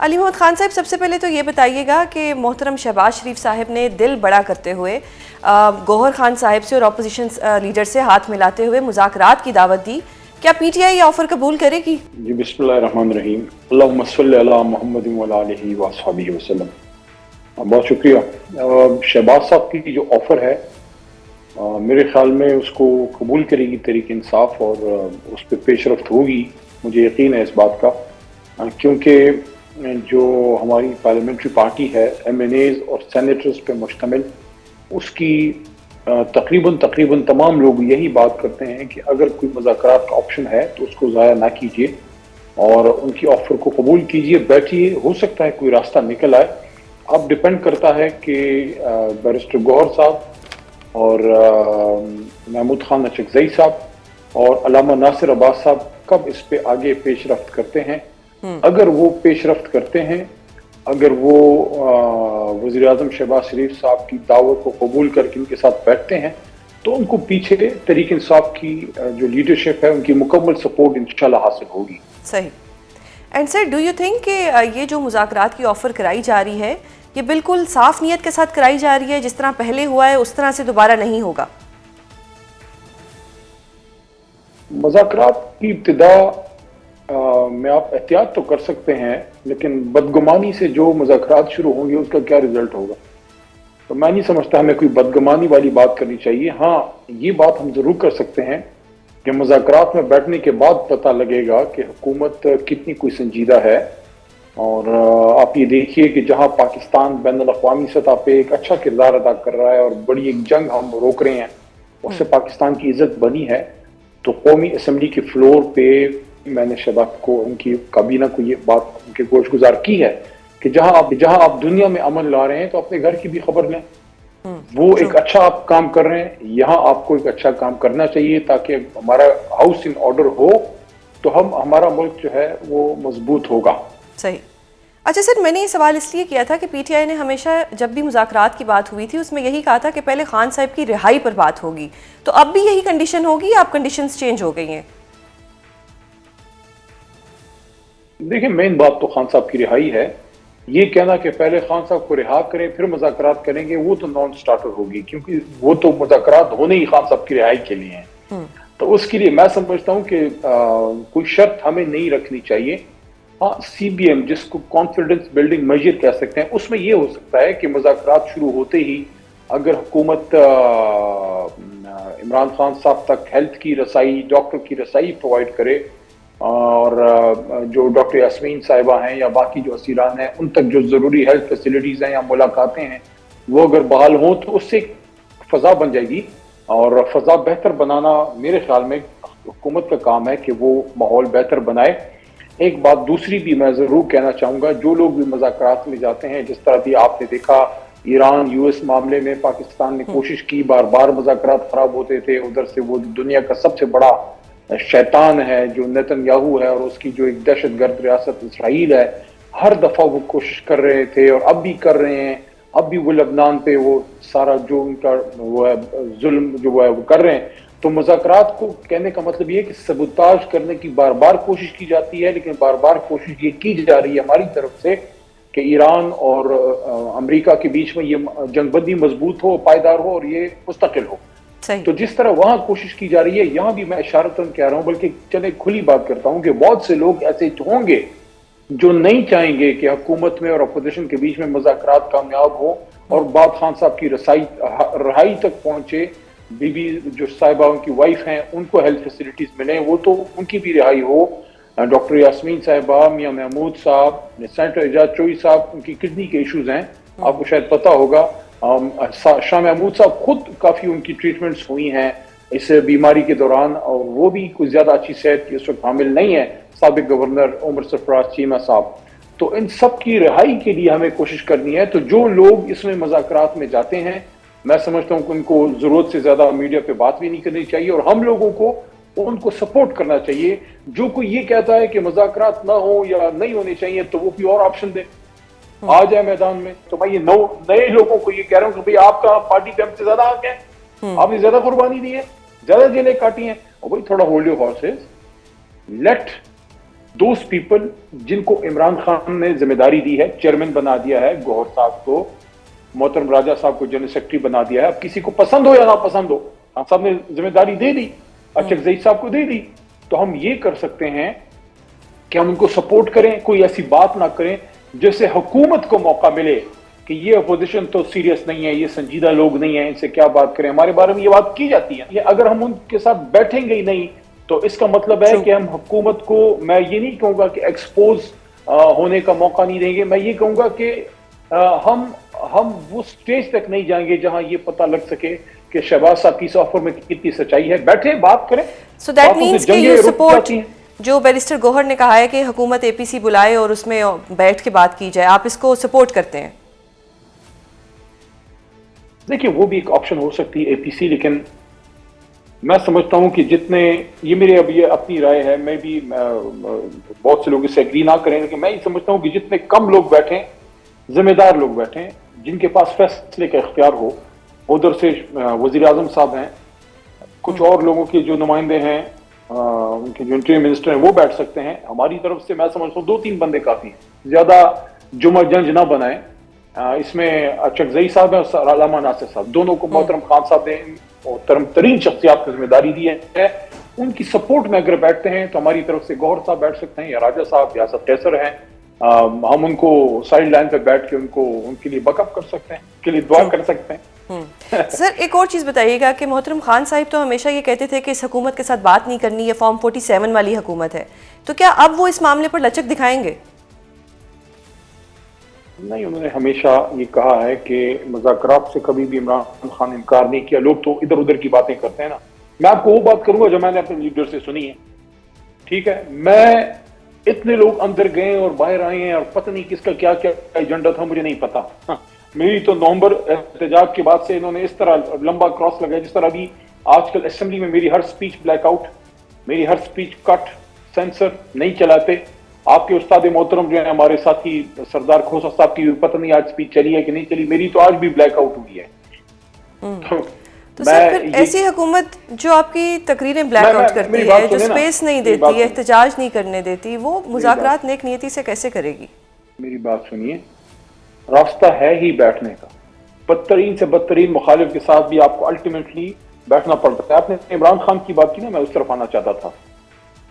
علی محمد خان صاحب، سب سے پہلے تو یہ بتائیے گا کہ محترم شہباز شریف صاحب نے دل بڑا کرتے ہوئے گوہر خان صاحب سے اور اپوزیشن لیڈر سے ہاتھ ملاتے ہوئے مذاکرات کی دعوت دی. کیا پی ٹی آئی یہ آفر قبول کرے گی؟ جی بسم اللہ الرحمن الرحیم. اللہم صلی علی محمد وعلی آلہ وصحبہ وسلم. بہت شکریہ. شہباز صاحب کی جو آفر ہے میرے خیال میں اس کو قبول کرے گی تحریک انصاف اور اس پہ پیش رفت ہوگی. مجھے یقین ہے اس بات کا، کیونکہ جو ہماری پارلیمنٹری پارٹی ہے ایم این ایز اور سینیٹرز پہ مشتمل، اس کی تقریباً تمام لوگ یہی بات کرتے ہیں کہ اگر کوئی مذاکرات کا آپشن ہے تو اس کو ضائع نہ کیجیے اور ان کی آفر کو قبول کیجیے، بیٹھیے، ہو سکتا ہے کوئی راستہ نکل آئے. اب ڈپینڈ کرتا ہے کہ بیرسٹر گوہر صاحب اور محمود خان اچکزئی صاحب اور علامہ ناصر عباس صاحب کب اس پہ آگے پیش رفت کرتے ہیں. اگر وہ پیش رفت کرتے ہیں، اگر وہ وزیر اعظم شہباز شریف صاحب کی دعوت کو قبول کر کے ان کے ساتھ بیٹھتے ہیں تو ان کو پیچھے تحریک انصاف کی جو لیڈرشپ ہے ان کی مکمل سپورٹ انشاءاللہ حاصل ہوگی. صحیح. And sir, do you think کہ یہ جو مذاکرات کی آفر کرائی جا رہی ہے یہ بالکل صاف نیت کے ساتھ کرائی جا رہی ہے، جس طرح پہلے ہوا ہے اس طرح سے دوبارہ نہیں ہوگا؟ مذاکرات کی ابتدا میں آپ احتیاط تو کر سکتے ہیں، لیکن بدگمانی سے جو مذاکرات شروع ہوں گے اس کا کیا رزلٹ ہوگا؟ تو میں نہیں سمجھتا ہمیں کوئی بدگمانی والی بات کرنی چاہیے. ہاں، یہ بات ہم ضرور کر سکتے ہیں کہ مذاکرات میں بیٹھنے کے بعد پتہ لگے گا کہ حکومت کتنی کوئی سنجیدہ ہے. اور آپ یہ دیکھیے کہ جہاں پاکستان بین الاقوامی سطح پہ ایک اچھا کردار ادا کر رہا ہے اور بڑی ایک جنگ ہم روک رہے ہیں، اس سے پاکستان کی عزت بنی ہے. تو قومی اسمبلی کے فلور پہ میں نے شہباز کو، ان کی کابینہ کو یہ بات ان کے گوش گزار کی ہے کہ جہاں آپ دنیا میں امن لا رہے ہیں تو اپنے گھر کی بھی خبر لیں. وہ ایک اچھا آپ کام کر رہے ہیں، یہاں آپ کو ایک اچھا کام کرنا چاہیے تاکہ ہمارا ہاؤس ان آرڈر ہو تو ہمارا ملک جو ہے وہ مضبوط ہوگا. صحیح. اچھا سر، میں نے یہ سوال اس لیے کیا تھا کہ پی ٹی آئی نے ہمیشہ جب بھی مذاکرات کی بات ہوئی تھی اس میں یہی کہا تھا کہ پہلے خان صاحب کی رہائی پر بات ہوگی، تو اب بھی یہی کنڈیشن ہوگی یا اب کنڈیشنز چینج ہو گئی ہیں؟ دیکھیں، مین بات تو خان صاحب کی رہائی ہے. یہ کہنا کہ پہلے خان صاحب کو رہا کریں پھر مذاکرات کریں گے، وہ تو نان سٹارٹر ہوگی، کیونکہ وہ تو مذاکرات ہونے ہی خان صاحب کی رہائی کے لیے ہیں. تو اس کے لیے میں سمجھتا ہوں کہ کوئی شرط ہمیں نہیں رکھنی چاہیے. ہاں، سی بی ایم جس کو کانفیڈنس بلڈنگ میجر کہہ سکتے ہیں، اس میں یہ ہو سکتا ہے کہ مذاکرات شروع ہوتے ہی اگر حکومت عمران خان صاحب تک ہیلتھ کی رسائی، ڈاکٹر کی رسائی پرووائڈ کرے اور جو ڈاکٹر یاسمین صاحبہ ہیں یا باقی جو اسیران ہیں ان تک جو ضروری ہیلتھ فیسلٹیز ہیں یا ملاقاتیں ہیں وہ اگر بحال ہوں تو اس سے فضا بن جائے گی. اور فضا بہتر بنانا میرے خیال میں حکومت کا کام ہے کہ وہ ماحول بہتر بنائے. ایک بات دوسری بھی میں ضرور کہنا چاہوں گا، جو لوگ بھی مذاکرات میں جاتے ہیں، جس طرح بھی آپ نے دیکھا ایران یو ایس معاملے میں پاکستان نے کوشش کی، بار بار مذاکرات خراب ہوتے تھے. ادھر سے وہ دنیا کا سب سے بڑا شیطان ہے جو نیتن یاہو ہے اور اس کی جو ایک دہشت گرد ریاست اسرائیل ہے، ہر دفعہ وہ کوشش کر رہے تھے اور اب بھی کر رہے ہیں. اب بھی وہ لبنان پہ وہ سارا جو ان کا وہ ہے ظلم جو ہے وہ کر رہے ہیں. تو مذاکرات کو کہنے کا مطلب یہ ہے کہ سبوتاژ کرنے کی بار بار کوشش کی جاتی ہے، لیکن بار بار کوشش یہ کی جا رہی ہے ہماری طرف سے کہ ایران اور امریکہ کے بیچ میں یہ جنگ بندی مضبوط ہو، پائیدار ہو اور یہ مستقل ہو. تو جس طرح وہاں کوشش کی جا رہی ہے یہاں بھی میں اشارتاً کہہ رہا ہوں، بلکہ چلے کھلی بات کرتا ہوں کہ بہت سے لوگ ایسے ہوں گے جو نہیں چاہیں گے کہ حکومت میں اور اپوزیشن کے بیچ میں مذاکرات کامیاب ہوں اور بات خان صاحب کی رہائی تک پہنچے. بی بی جو صاحبہ ان کی وائف ہیں ان کو ہیلتھ فیسلٹیز ملیں، وہ تو ان کی بھی رہائی ہو. ڈاکٹر یاسمین صاحبہ، میاں محمود صاحب، سینیٹر اعجاز چوئی صاحب، ان کی کڈنی کے ایشوز ہیں، آپ کو شاید پتہ ہوگا. شاہ محمود صاحب خود کافی ان کی ٹریٹمنٹس ہوئی ہیں اس بیماری کے دوران اور وہ بھی کوئی زیادہ اچھی صحت کی اس وقت حامل نہیں ہے. سابق گورنر عمر سرفراز چیمہ صاحب. تو ان سب کی رہائی کے لیے ہمیں کوشش کرنی ہے. تو جو لوگ اس میں مذاکرات میں جاتے ہیں میں سمجھتا ہوں کہ ان کو ضرورت سے زیادہ میڈیا پہ بات بھی نہیں کرنی چاہیے اور ہم لوگوں کو ان کو سپورٹ کرنا چاہیے. جو کوئی یہ کہتا ہے کہ مذاکرات نہ ہو یا نہیں ہونے چاہیے تو وہ کوئی اور آپشن دے، آ جائے میدان میں. تو میں یہ نئے لوگوں کو یہ کہہ رہا ہوں کہ بھئی آپ کا پارٹی پہ ہم سے زیادہ حق ہے، آپ نے زیادہ قربانی دی ہے، زیادہ جیلیں کاٹی ہیں، اور بھئی تھوڑا hold your horses, let those people جن کو عمران خان نے ذمہ داری دی ہے, چیئرمین بنا دیا ہے, گوہر صاحب کو, محترم راجہ صاحب کو جنرل سیکرٹری بنا دیا ہے. اب کسی کو پسند ہو یا نہ پسند ہو, خان صاحب نے ذمہ داری دے دی, اچکزئی صاحب کو دے دی, تو ہم یہ کر سکتے ہیں کہ ہم ان کو سپورٹ کریں, کوئی ایسی بات نہ کریں جس سے حکومت کو موقع ملے کہ یہ اپوزیشن تو سیریس نہیں ہے, یہ سنجیدہ لوگ نہیں ہیں, ان سے کیا بات کریں, ہمارے بارے میں یہ بات کی جاتی ہے. یہ اگر ہم ان کے ساتھ بیٹھیں گے ہی نہیں تو اس کا مطلب ہے کہ ہم حکومت کو, میں یہ نہیں کہوں گا کہ ایکسپوز ہونے کا موقع نہیں دیں گے, میں یہ کہوں گا کہ ہم وہ سٹیج تک نہیں جائیں گے جہاں یہ پتہ لگ سکے کہ شہباز صاحب کی اس آفر میں کتنی سچائی ہے. بیٹھیں, بات کریں. سو دیٹ مینس کہ یو سپورٹ جو بیرسٹر گوہر نے کہا ہے کہ حکومت اے پی سی بلائے اور اس میں بیٹھ کے بات کی جائے, آپ اس کو سپورٹ کرتے ہیں؟ دیکھیں وہ بھی ایک آپشن ہو سکتی ہے اے پی سی, لیکن میں سمجھتا ہوں کہ جتنے, یہ میرے اب یہ اپنی رائے ہے, میں بھی بہت سے لوگ اس سے ایگری نہ کریں, لیکن میں یہ سمجھتا ہوں کہ جتنے کم لوگ بیٹھیں, ذمہ دار لوگ بیٹھیں, جن کے پاس فیصلے کا اختیار ہو, ادھر سے وزیر اعظم صاحب ہیں, کچھ اور لوگوں کے جو نمائندے ہیں, ان کے جو انٹریم منسٹر ہیں وہ بیٹھ سکتے ہیں. ہماری طرف سے میں سمجھتا ہوں 2-3 بندے کافی ہیں, زیادہ جمع جنج نہ بنائیں. اس میں اچکزئی صاحب ہیں اور علامہ ناصر صاحب, دونوں کو محترم خان صاحب نے محترم ترین شخصیات کو ذمہ داری دی ہے. ان کی سپورٹ میں اگر بیٹھتے ہیں تو ہماری طرف سے گوہر صاحب بیٹھ سکتے ہیں, یا راجہ صاحب, یا اسد قیصر ہیں, ہم ان کو سائیڈ لائن پہ بیٹھ کے ان کے لیے بیک اپ کر سکتے ہیں, ان کے لیے دعا کر سکتے ہیں. سر ایک اور چیز بتائیے گا کہ محترم خان صاحب تو ہمیشہ یہ کہتے تھے کہ اس حکومت کے ساتھ بات نہیں کرنی, یہ فارم 47 والی حکومت ہے, تو کیا اب وہ اس معاملے پر لچک دکھائیں گے؟ نہیں, انہوں نے ہمیشہ یہ کہا ہے کہ مذاکرات سے کبھی بھی عمران خان نے انکار نہیں کیا. لوگ تو ادھر ادھر کی باتیں کرتے ہیں نا. میں آپ کو وہ بات کروں گا جو میں نے اپنے لیڈر سے سنی ہے, ٹھیک ہے. میں اتنے لوگ اندر گئے اور باہر آئے ہیں اور پتہ نہیں کس کا کیا کیا ایجنڈا تھا, مجھے نہیں پتا. میری تو نومبر احتجاج کے بعد سے انہوں نے اس طرح لمبا کراس لگایا, جس طرح ابھی آج کل اسمبلی میں میری ہر سپیچ بلیک آؤٹ, میری ہر سپیچ کٹ, سینسر نہیں چلاتے. آپ کے استاد محترم جو ہیں ہمارے ساتھی سردار کھوسا صاحب کی پتہ نہیں آج سپیچ چلی ہے کہ نہیں چلی, میری تو آج بھی بلیک آؤٹ ہوئی ہے. تو سر پھر ایسی حکومت جو آپ کی تقریریں بلیک آؤٹ کرتی ہے, جو سپیس نہیں دیتی, احتجاج نہیں کرنے دیتی, وہ مذاکرات نیک نیتی سے کیسے کرے گی؟ میری بات سنیے, راستہ ہے ہی بیٹھنے کا. بدترین سے بدترین مخالف کے ساتھ بھی آپ کو الٹیمیٹلی بیٹھنا پڑتا ہے. آپ نے عمران خان کی بات کی نا, میں اس طرف آنا چاہتا تھا.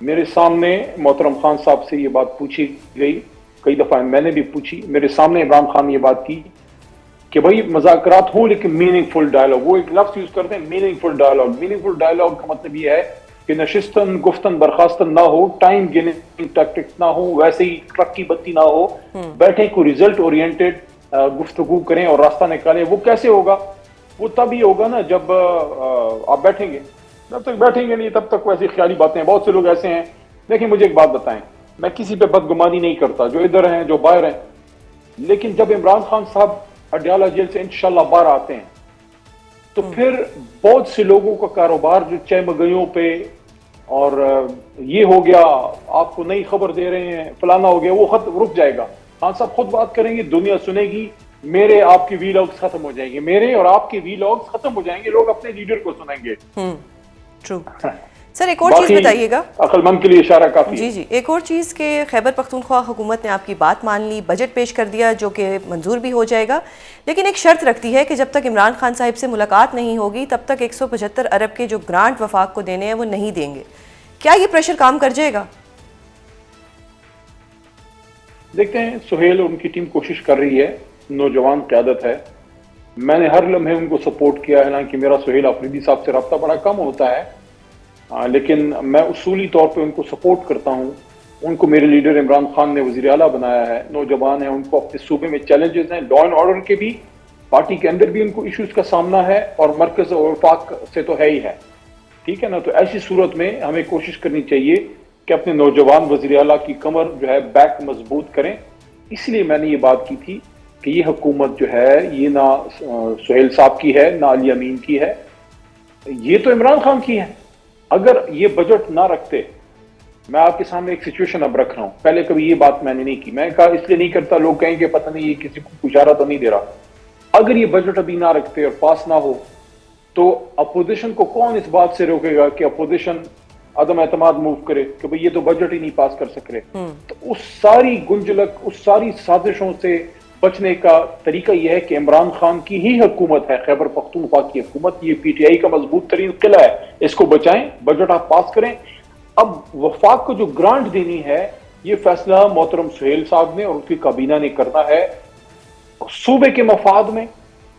میرے سامنے محترم خان صاحب سے یہ بات پوچھی گئی, کئی دفعہ میں نے بھی پوچھی. میرے سامنے عمران خان نے یہ بات کی کہ بھائی مذاکرات ہوں لیکن میننگ فل ڈائلاگ. وہ ایک لفظ یوز کرتے ہیں, میننگ فل ڈائلاگ. میننگ فل ڈائلاگ کا مطلب یہ ہے کہ نشستن گفتن برخاستن نہ ہو, ٹائم گننگ ٹیکٹکس نہ ہو, ویسے ہی ٹرک کی بتی نہ ہو, بیٹھیں کوئی ریزلٹ اورینٹڈ گفتگو کریں اور راستہ نکالیں. وہ کیسے ہوگا؟ وہ تب ہی ہوگا نا جب آپ بیٹھیں گے. جب تک بیٹھیں گے نہیں تب تک ویسی خیالی باتیں ہیں. بہت سے لوگ ایسے ہیں. دیکھیں مجھے ایک بات بتائیں, میں کسی پہ بدگمانی نہیں کرتا, جو ادھر ہیں جو باہر ہیں, لیکن جب عمران خان صاحب اڈیالہ جیل سے انشاءاللہ باہر آتے ہیں تو پھر بہت سے لوگوں کا کاروبار جو چہمگیوں پہ اور یہ ہو گیا, آپ کو نئی خبر دے رہے ہیں, فلانا ہو گیا, وہ خط رک جائے گا. خان صاحب خود بات کریں گے, دنیا سنے گی, میرے آپ کے وی لاگز ختم ہو جائیں گے, میرے اور آپ کے وی لاگز ختم ہو جائیں گے, لوگ اپنے لیڈر کو سنیں گے. ٹرو. سر ایک اور چیز بتائیے گا, عقل مند کے لیے اشارہ کافی. جی جی, ایک اور چیز کہ خیبر پختونخوا حکومت نے آپ کی بات مان لی, بجٹ پیش کر دیا جو کہ منظور بھی ہو جائے گا, لیکن ایک شرط رکھتی ہے کہ جب تک عمران خان صاحب سے ملاقات نہیں ہوگی تب تک 175 ارب کے جو گرانٹ وفاق کو دینے ہیں وہ نہیں دیں گے. کیا یہ پریشر کام کر جائے گا؟ دیکھتے ہیں, سہیل اور ان کی ٹیم کوشش کر رہی ہے, نوجوان قیادت ہے. میں نے ہر لمحے ان کو سپورٹ کیا ہے, حالانکہ میرا سہیل آفریدی صاحب سے رابطہ بڑا کم ہوتا ہے, لیکن میں اصولی طور پہ ان کو سپورٹ کرتا ہوں. ان کو میرے لیڈر عمران خان نے وزیر اعلیٰ بنایا ہے, نوجوان ہیں, ان کو اپنے صوبے میں چیلنجز ہیں, لا اینڈ آرڈر کے بھی, پارٹی کے اندر بھی ان کو ایشوز کا سامنا ہے, اور مرکز اور وفاق سے تو ہے ہی ہے, ٹھیک ہے نا. تو ایسی صورت میں ہمیں کوشش کرنی چاہیے کہ اپنے نوجوان وزیر اعلیٰ کی کمر جو ہے بیک مضبوط کریں. اس لیے میں نے یہ بات کی تھی کہ یہ حکومت جو ہے یہ نہ سہیل صاحب کی ہے, نہ علی امین کی ہے, یہ تو عمران خان کی ہے. اگر یہ بجٹ نہ رکھتے, میں آپ کے سامنے ایک سچویشن اب رکھ رہا ہوں, پہلے کبھی یہ بات میں نے نہیں کی, میں کہا اس لیے نہیں کرتا, لوگ کہیں گے پتہ نہیں یہ کسی کو اشارہ تو نہیں دے رہا. اگر یہ بجٹ ابھی نہ رکھتے اور پاس نہ ہو تو اپوزیشن کو کون اس بات سے روکے گا کہ اپوزیشن عدم اعتماد موو کرے کہ بھئی یہ تو بجٹ ہی نہیں پاس کر سک رہے. تو اس ساری گنجلک، اس ساری سازشوں سے بچنے کا طریقہ یہ ہے کہ عمران خان کی ہی حکومت ہے، خیبر پختونخوا کی حکومت، یہ پی ٹی آئی کا مضبوط ترین قلعہ ہے، اس کو بچائیں، بجٹ آپ پاس کریں. اب وفاق کو جو گرانٹ دینی ہے، یہ فیصلہ محترم سہیل صاحب نے اور ان کی کابینہ نے کرنا ہے صوبے کے مفاد میں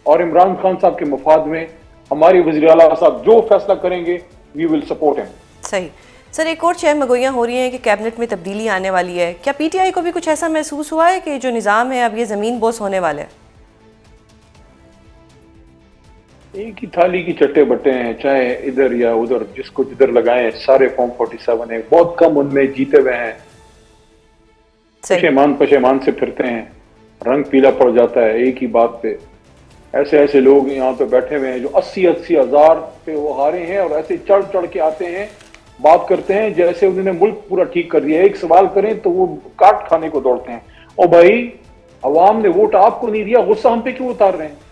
اور عمران خان صاحب کے مفاد میں. ہمارے وزیر اعلیٰ صاحب جو فیصلہ کریں گے وی ول سپورٹ ہم. صحیح. سر ایک اور چھ مگوئیاں ہو رہی ہیں کہ کیبنٹ میں تبدیلی آنے والی ہے، کیا پی ٹی آئی کو بھی کچھ ایسا محسوس ہوا ہے کہ جو نظام ہے اب یہ زمین بوس ہونے والا ہے؟ ایک ہی تھالی کی چٹے بٹے ہیں، چاہے ادھر یا ادھر، جس کو جدھر لگائیں سارے فارم 47 ہیں، بہت کم ان میں جیتے ہوئے ہیں. پشیمان سے پھرتے ہیں، رنگ پیلا پڑ جاتا ہے ایک ہی بات پہ. ایسے لوگ یہاں پہ بیٹھے ہوئے ہیں جو 80 ہزار پہ وہ ہارے ہیں اور ایسے چڑھ کے آتے ہیں، بات کرتے ہیں جیسے انہوں نے ملک پورا ٹھیک کر دیا. ایک سوال کریں تو وہ کاٹ کھانے کو دوڑتے ہیں. اور بھائی عوام نے ووٹ آپ کو نہیں دیا، غصہ ہم پہ کیوں اتار رہے ہیں؟